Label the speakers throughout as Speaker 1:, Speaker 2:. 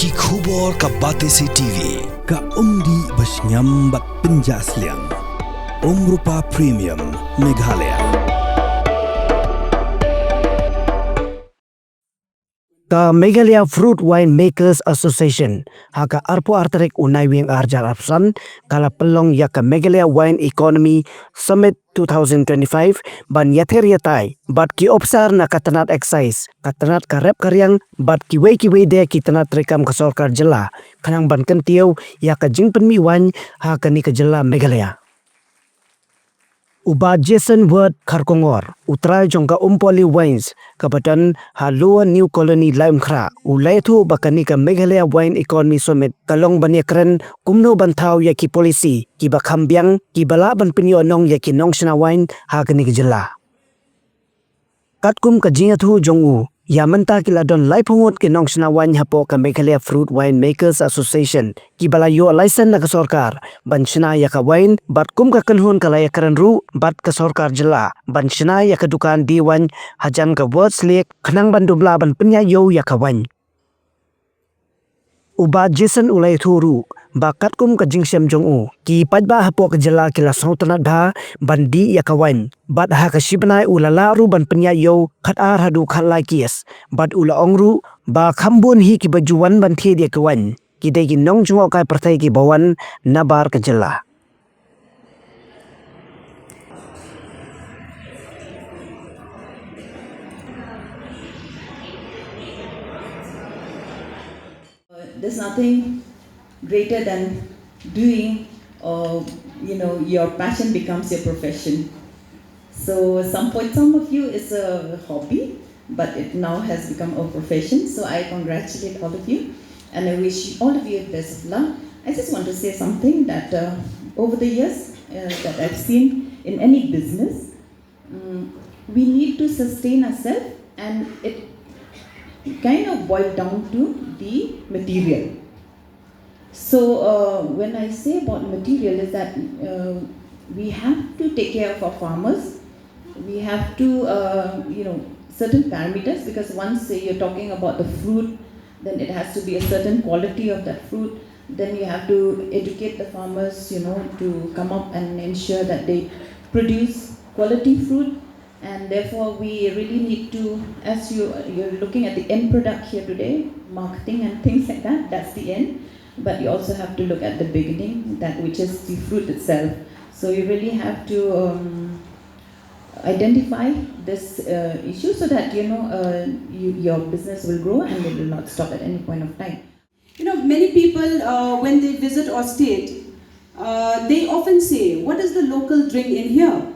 Speaker 1: Ki khubor ka Batesi TV.
Speaker 2: Ka umdi basnyam bat penjaslian. Rupa Premium Meghalaya.
Speaker 3: The Meghalaya Fruit Wine Makers Association haka arpo artarik unai wing arjar apsan kala pelong yaka Meghalaya Wine Economy Summit 2025 ban yather yatai bat ki opsar na katanat excise katanat karep karyang bat ki wei de ki tanat rekam ka sarkar Jylla kanang ban kentiau yaka jingpen mi Waiñ haka ni ka Jylla Meghalaya. Uba Jason Word Kharkongor, Utrai Jongka Umpoli Wains, Kapatan Halua New Colony Laimkhra, Ulaitu Bakanika Meghalaya Wine Economy Summit, Kalong Banyakren, Kumno Bantau Yaki Policy, Kiba Kham Kibala Ban Pinyo Nong Yaki Nongshana Wine, Hakanik Jylla. Katkum Kajinatu Jongu, Yamanta Kiladon Laipungut ki Nongshana Wine Hapo ka Meghalaya Fruit Wine Makers Association, Kibala yo license na kasorkar, Banshana yaka wine, bat kum ka kanhun kalaya karanru, bat kasorkar Jylla, Banshana yaka dukan di Waiñ, Hajan ka words lake, Kanang bandubla ban penya yo yaka Waiñ. Uba Jason ulay turu, bakat kum ka jingsem jongu, ki Paidbah hapo ka Jylla kila sautanat dha, bandi yaka Waiñ, bat ha ka Bnai ulalaru ban penya yo, kat ar hadu khalai kies, bat ula ongru, ba Khambun hi ki bajuan ban Thied yaka Waiñ, ki degi nong jungo kai partai ki bawan Nabar ka Jylla.
Speaker 4: There's nothing greater than doing, your passion becomes your profession. So some of you it's a hobby, but it now has become a profession. So I congratulate all of you, and I wish all of you the best of luck. I just want to say something that over the years that I've seen in any business, we need to sustain ourselves, and it kind of boiled down to the material. So when I say about material is that we have to take care of our farmers. We have to, certain parameters, because once you're talking about the fruit, then it has to be a certain quality of that fruit. Then you have to educate the farmers, to come up and ensure that they produce quality fruit. And therefore, we really need to, as you're looking at the end product here today, marketing and things like that, that's the end. But you also have to look at the beginning, that which is the fruit itself. So you really have to identify this issue so that, your business will grow and it will not stop at any point of time.
Speaker 5: Many people, when they visit our state, they often say, what is the local drink in here?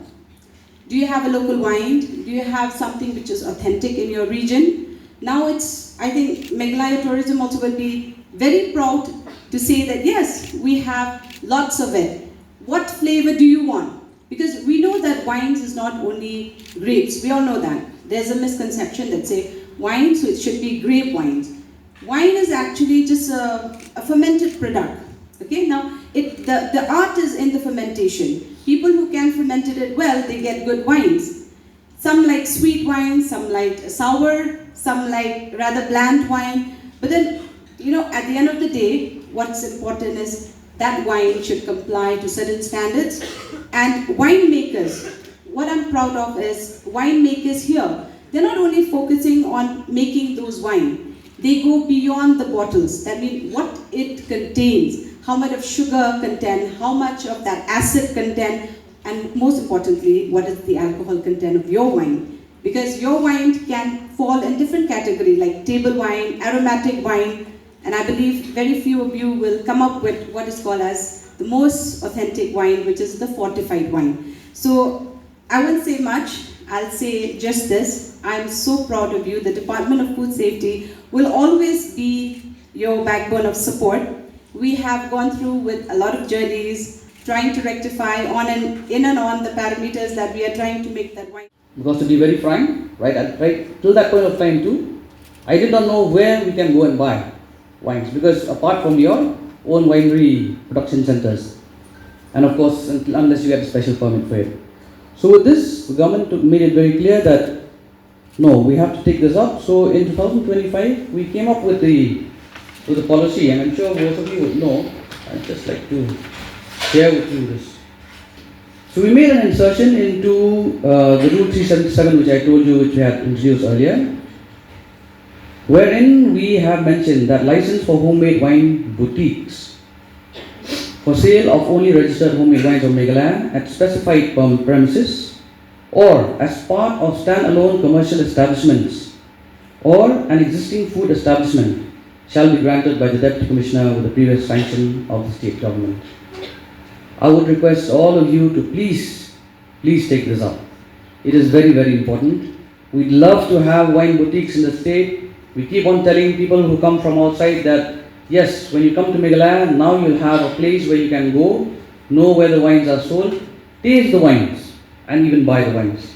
Speaker 5: Do you have a local wine? Do you have something which is authentic in your region? Now I think Meghalaya Tourism also will be very proud to say that yes, we have lots of it. What flavor do you want? Because we know that wines is not only grapes, we all know that. There's a misconception that say wine, so it should be grape wines. Wine is actually just a fermented product. Okay, now the art is in the fermentation. People who can ferment it well, they get good wines. Some like sweet wine, some like sour, some like rather bland wine. But then, at the end of the day, what's important is that wine should comply to certain standards. And winemakers, what I'm proud of is winemakers here, they're not only focusing on making those wine, they go beyond the bottles. That means what it contains, how much of sugar content, how much of that acid content, and most importantly, what is the alcohol content of your wine. Because your wine can fall in different categories like table wine, aromatic wine, and I believe very few of you will come up with what is called as the most authentic wine, which is the fortified wine. So I won't say much, I'll say just this. I'm so proud of you. The Department of Food Safety will always be your backbone of support. We have gone through with a lot of journeys, trying to rectify in and on the parameters that we are trying to make that wine.
Speaker 6: Because to be very frank, right till that point of time too, I did not know where we can go and buy wines, because apart from your own winery production centers, and of course unless you get a special permit for it. So with this, the government made it very clear that no, we have to take this up. So in 2025, we came up with the to the policy, and I'm sure most of you would know. I'd just like to share with you this. So we made an insertion into the Rule 377, which I told you, which we had introduced earlier, wherein we have mentioned that license for homemade wine boutiques for sale of only registered homemade wines of Meghalaya at specified premises or as part of stand-alone commercial establishments or an existing food establishment shall be granted by the Deputy Commissioner with the previous sanction of the state government. I would request all of you to please take this up. It is very, very important. We'd love to have wine boutiques in the state. We keep on telling people who come from outside that yes, when you come to Meghalaya, now you'll have a place where you can go, know where the wines are sold, taste the wines, and even buy the wines.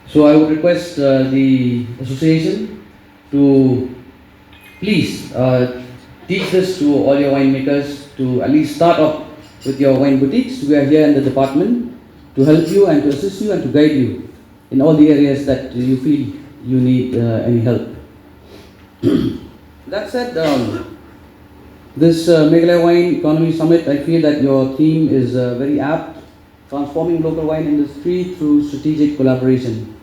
Speaker 6: So I would request the association to please teach this to all your winemakers to at least start up with your wine boutiques. We are here in the department to help you and to assist you and to guide you in all the areas that you feel you need any help. That said, this Meghalaya Wine Economy Summit, I feel that your theme is very apt, transforming local wine industry through strategic collaboration.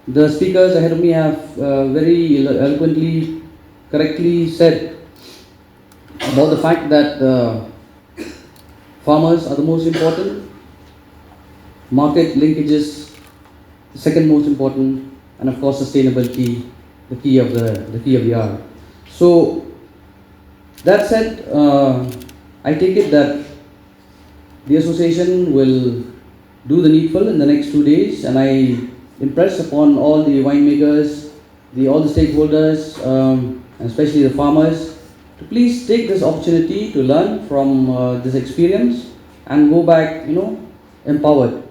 Speaker 6: The speakers ahead of me have very eloquently, correctly said about the fact that farmers are the most important, market linkages the second most important, and of course sustainability the key of the hour. So that said, I take it that the association will do the needful in the next 2 days, and I impress upon all the winemakers, all the stakeholders, and especially the farmers, to please take this opportunity to learn from this experience and go back, empowered.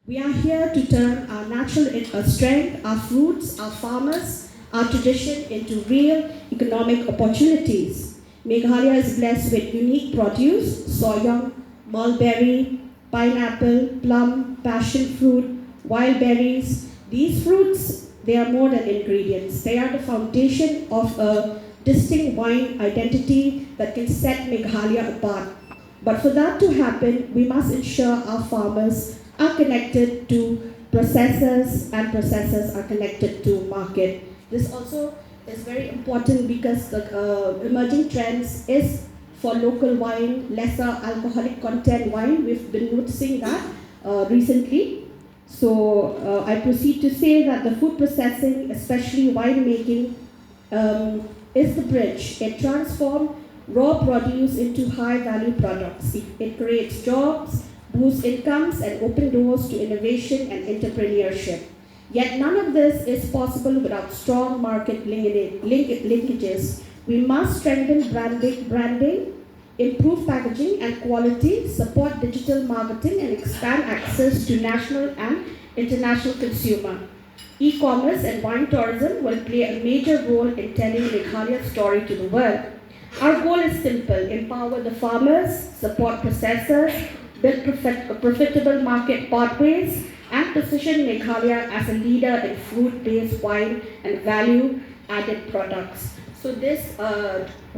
Speaker 7: We are here to turn our natural strength, our fruits, our farmers, our tradition into real economic opportunities. Meghalaya is blessed with unique produce: soyang, mulberry, pineapple, plum, passion fruit, wild berries. These fruits, they are more than ingredients. They are the foundation of a distinct wine identity that can set Meghalaya apart. But for that to happen, we must ensure our farmers are connected to processors and processors are connected to market. This also is very important because the emerging trends is for local wine, lesser alcoholic content wine. We've been noticing that recently. So I proceed to say that the food processing, especially winemaking, is the bridge. It transforms raw produce into high-value products. It creates jobs, boosts incomes, and opens doors to innovation and entrepreneurship. Yet none of this is possible without strong market linkages. We must strengthen branding, improve packaging and quality, support digital marketing, and expand access to national and international consumer. E-commerce and wine tourism will play a major role in telling Meghalaya's story to the world. Our goal is simple: empower the farmers, support processors, build profitable market pathways, and position Meghalaya as a leader in fruit-based wine and value-added products. So this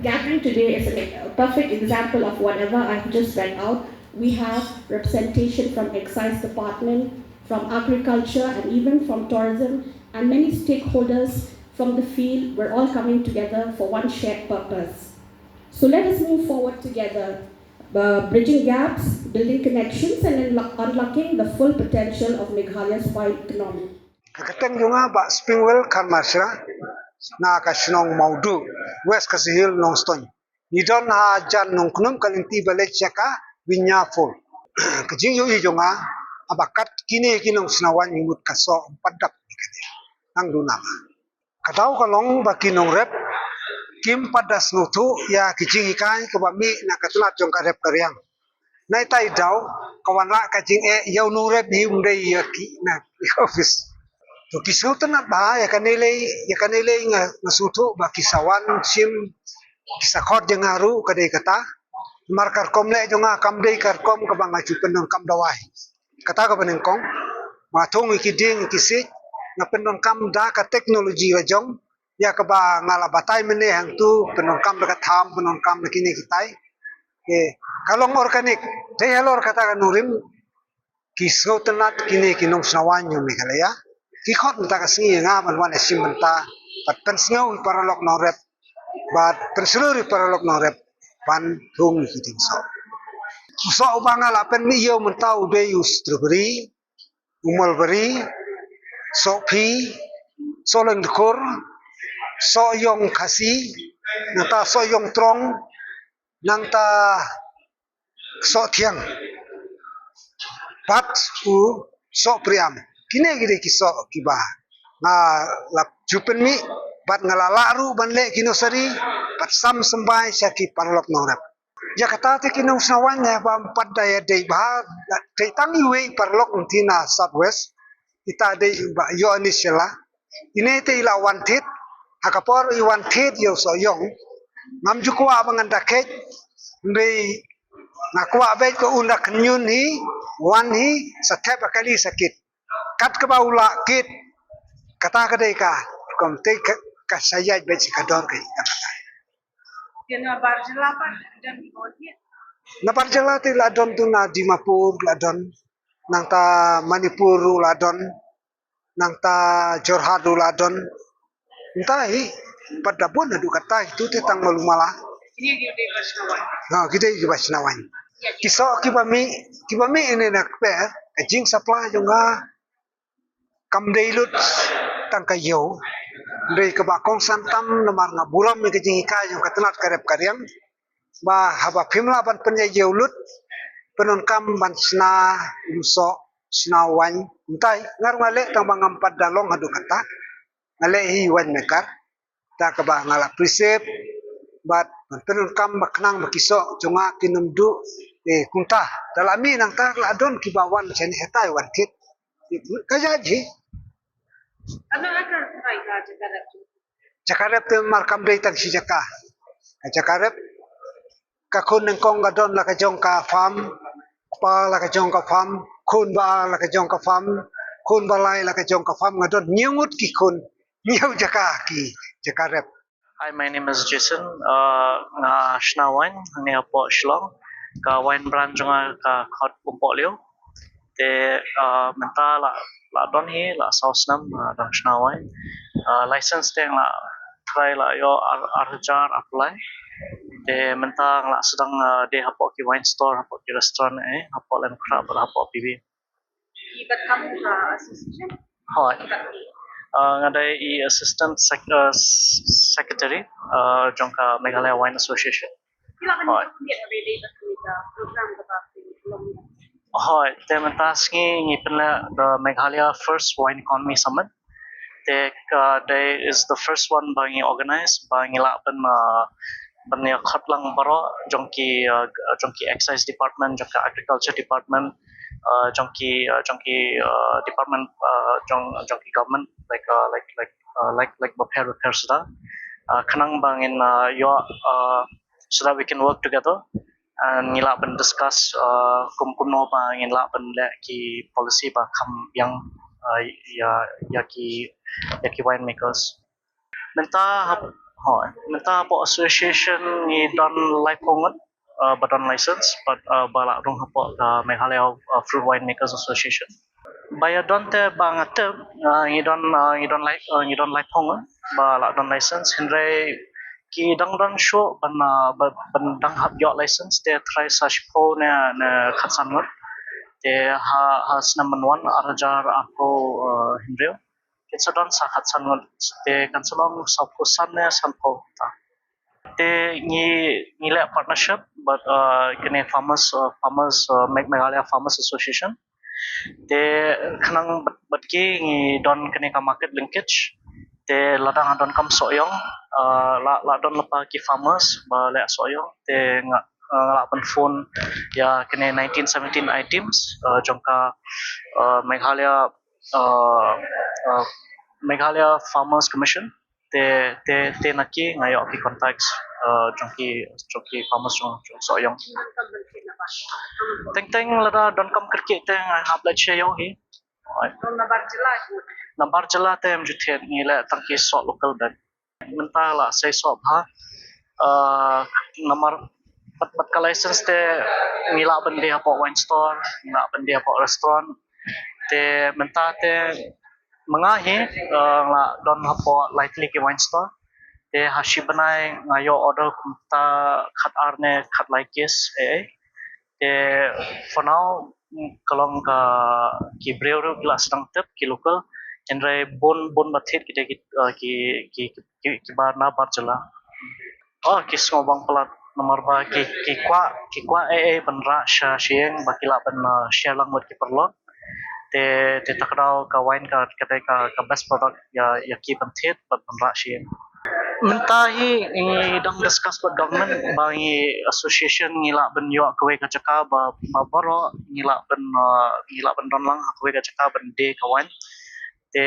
Speaker 7: gathering today is a perfect example of whatever I've just read out. We have representation from Excise Department, from agriculture, and even from tourism, and many stakeholders from the field. We're all coming together for one shared purpose. So let us move forward together, bridging gaps, building connections, and unlocking the full potential of Meghalaya's wine economy.
Speaker 8: Kateng junga ba Springwell Kham na kasinong maudu West Kasihil nong stone. Nidon ha jan nong kunum kalinti balik chaka winyaful. Kajing yu junga abakat kini kinong sinawan imut kaso padak nikanya ang dunama. Kataw kalong bakinong rep kim padas nutu ya kijing ikan kabami na katulat jong karep karyang. Nai tai daw kawanra kajing yaw nung rep hi umday ki na office. To kisutan na ba ya kanilay nga nasuto ba kisawan sim kisakot yang ngaru kadai kata markar kom le jonga kamdei karkom kabang ajupen non kam dawai kata ka panengkong matung ikiding ikisik na pendon kam da ka teknologi rajong ya ka ba ngala batai mene hang tu penongkam dekat tham penongkam kini kitai ke kalong organik dei halor kata kan nurim kisau tenat kini kinong snawanyo Meghalaya ki khot mta ka singi nga man wan esim menta pat pensngau paralok norep bat penseluri paralok norep pan thung kiting so bangala pen mi yo menta ude use strawberry mulberry so phi so leng dkur so yong khasi nata so yong trong nang ta so thiang pat u so priam kine gide ki so kiba nga lap jupen mi bat ngalala ru banle kinosari pat sam sambai saki parlok norap Jakarta te kinong sawanya ba empat daya dei ba dei tang iwe parlok untina southwest ita dei ba yo anisela ine te ila wanted hakapor I wanted yo so yong ngam jukwa banganda kek ndei nakwa be ko una knyun hi wan hi sathep akali sakit kat ka baula kit kata ka dei ka kom te ka sayaj be kador kai
Speaker 5: Nabar Jylla pa dan Bodhi.
Speaker 8: Nabar Jylla te ladon tu na Dimapur ladon nang ta Manipur ladon nang ta Jorhat ladon entai pada pun adu kata itu te tang malumala
Speaker 5: Ini gede Vaishnawan.
Speaker 8: ha gide gi Vaishnawan kiso kibami ini nak pe jing supply junga kam deilut tang kayo dei ka ba kong santam namar na buram ke jing ka yung katanat karep karyang ba haba phimla ban penya yeulut penon kam ban sna umso sna Waiñ entai ngar ngale tang bangam pad dalong adu kata ngale hi Waiñ mekar ta ka ba ngala prisep bat penun kam baknang bakiso junga kinumdu kunta dalami nang ta ladon kibawan chen hetai wan kit kajaji
Speaker 5: Ano akan try ka Jakarta?
Speaker 8: jakarep te markam dei tang si jaka jakarep ka kun nang kong gadon la ka jong ka farm pa la ka jong ka farm kun ba la ka jong ka farm kun balai la ka jong ka farm ngadon nyungut ki kun nyau jaka ki jakarep.
Speaker 9: Hi, my name is Jason. Shna Wain, ni apo Shillong. Ka Wain brand jonga ka khot upo liu. Te menta la don hi la saus nam don Shna Wain. License te la try la yo arjar apply. Te menta la sedang de apo ki wine store apo ki restaurant apo lem crab apo PB.
Speaker 5: Ibat kamu ka association?
Speaker 9: Hi. Ngadai assistant secretary jongka Meghalaya Wine Association.
Speaker 5: Kailangan niyo kundi na bede ta kumita program ka ba long.
Speaker 9: Hi, te mentas ngi penla the Meghalaya First Wine Economy Summit. They is the first one bangi organized bangi la pen banya khatlang baro jongki excise department jongka agriculture department jongki department jongki government like repair sudah khanang bangin yo so that we can work together and ngila ben discuss kumno ba ngila ben le ki policy ba kham yang ya ki winemakers menta po association ni don life pongot but on license but bala rong hapo Meghalaya Fruit Winemakers Association baya don te bangate ni don life pongot bala don license henry ki dang show ban dang hab yo license te try sash po na khatsan ngot te ha snaman one arjar ako henry kita don sa khatsan ngot te kansalong sa pusan ne sampo ta te ni le partnership but kene Meghalaya Farmers Association te khanang batki ni don kene ka market linkage te ladang don kam soyong la don lepa ki farmers ba le soyong te ngala pen phone ya kene 1917 items jongka Meghalaya Farmers Commission te naki ngayo ki contacts jongki farmers jong soyong teng lada don kam kerke te hapla cheyo hi
Speaker 5: Nabar Jylla.
Speaker 9: Nabar Jylla te am juthe ni le tangki so local bed mentah lah saya sok ha nomor bat ka license te ngila bende apa wine store ngila bende apa restoran te mentah te mengahi la don apa likely ke wine store te hashi Bnai ngayo order kumta khat arne khat laikis te for now kalong ka ki breu gila sedang tep ki local genre bon bathit kita ki bar Nabar Jylla oh kis ngobang pelat nomor ba ki kwa benra sha sieng bakila ben share lang mot ki perlo te takrau ka wine ka best product ya ki benthit benra sieng mentahi dang discuss with government bagi association ngila ben yo kwe ka caka ba baro ngila ben don lang kwe ka caka ben de kawan te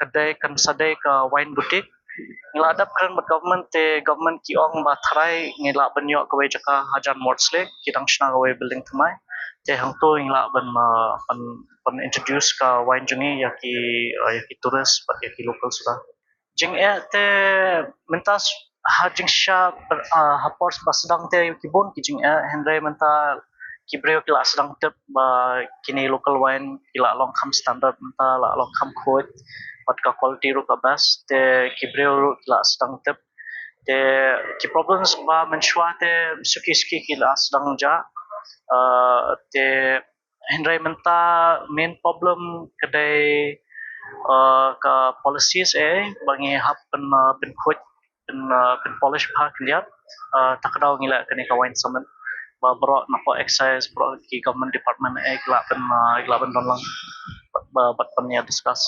Speaker 9: kedai kan sadai ka wine boutique ngila adap kan government te government ki ong ba thrai ngila ben yo kwe caka hajan mortsle kidang shna kwe building thamai te hang to ngila ben introduce ka wine jungi ya ki tourist ba ya ki local sudah jing te mentas hajing sha hapors basdang te kibon kijing henry menta kibreo kila sedang tep ba kini local wine kila long kham standard menta la long kham khot pat ka quality ru ka best te kibreo ru kila sedang tep te ki problems ba menshwa te suki kila sedang ja te henry menta main problem kedai ka policies bangi hap pen khut pen polish bha kliat takdau ngila kani ka wine summit ba bro napa excise bro ki government department gila ben don lang ba bat pen ya discuss